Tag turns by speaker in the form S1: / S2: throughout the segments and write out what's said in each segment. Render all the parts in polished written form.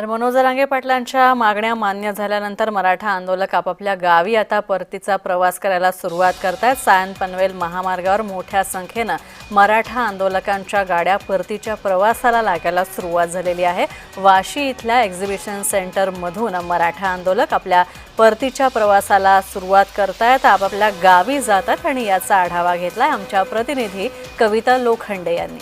S1: तर मनोज जरांगे पाटलांच्या मागण्या मान्य झाल्यानंतर मराठा आंदोलक आपापल्या गावी आता परतीचा प्रवास करायला सुरुवात करतात। सायन पनवेल महामार्गावर मोठ्या संख्येने मराठा आंदोलकांच्या गाड्या परतीच्या प्रवासाला लागायला सुरुवात झालेली आहे। वाशी इथल्या एक्झिबिशन सेंटर मधून मराठा आंदोलक आपल्या परतीच्या प्रवासाला सुरुवात करतात, आपापल्या गावी जातात आणि याचा आढावा घेतलाय आमच्या प्रतिनिधी कविता लोखंडे यांनी।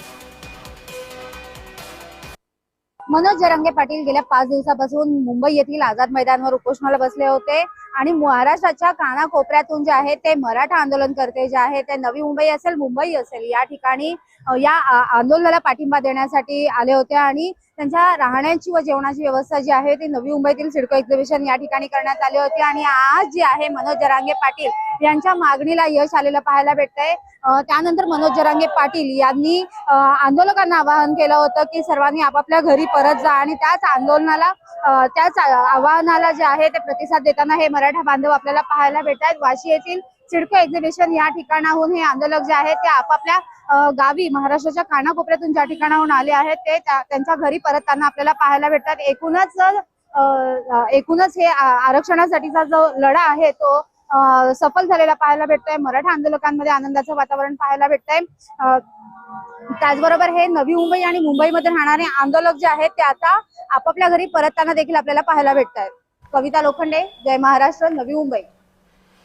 S2: मनोज जरांगे पाटील गेल्या 5 दिवसापासून मुंबई येथील आझाद मैदानावर उपोषणाला बसले होते आणि महाराष्ट्राच्या कानाकोपऱ्यातून जे आहे ते मराठा आंदोलनकर्ते जे आहे ते नवी मुंबई असेल मुंबई असेल या ठिकाणी या आंदोलनाला पाठिंबा देण्यासाठी आले होते आणि त्यांच्या राहण्याची व जेवणाची व्यवस्था जी आहे ती नवी मुंबईतील सिडको एक्झिबिशन या ठिकाणी करण्यात आली होती आणि आज जे आहे मनोज जरांगे पाटील यांच्या मागणीला यश आलेलं पाहायला भेटतंय। त्यानंतर मनोज जरांगे पाटील यांनी आंदोलकांना आवाहन केलं होतं की सर्वांनी आपापल्या घरी परत जा आणि त्याच आंदोलनाला त्याच आवाहनाला जे आहे ते प्रतिसाद देताना हे मराठा बांधव आपल्याला पाहायला भेटतात। वाशी येथील सिडको एक्झिबिशन या ठिकाणाहून हे आंदोलक जे आहेत ते आपापल्या गावी महाराष्ट्राच्या कानाकोपऱ्यातून ज्या ठिकाणाहून आले आहेत ते त्यांच्या घरी परतताना आपल्याला पाहायला भेटतात। एकूणच हे आरक्षणासाठीचा जो लढा आहे तो सफल झालेला पाहायला भेटतोय। मराठा आंदोलकांमध्ये आनंदाचं वातावरण पाहायला भेटतंय। त्याचबरोबर हे नवी मुंबई आणि मुंबईमध्ये राहणारे आंदोलक जे आहेत ते आता आपापल्या घरी परतताना देखील आपल्याला पाहायला भेटतात। कविता लोखंडे, जय महाराष्ट्र, नवी मुंबई।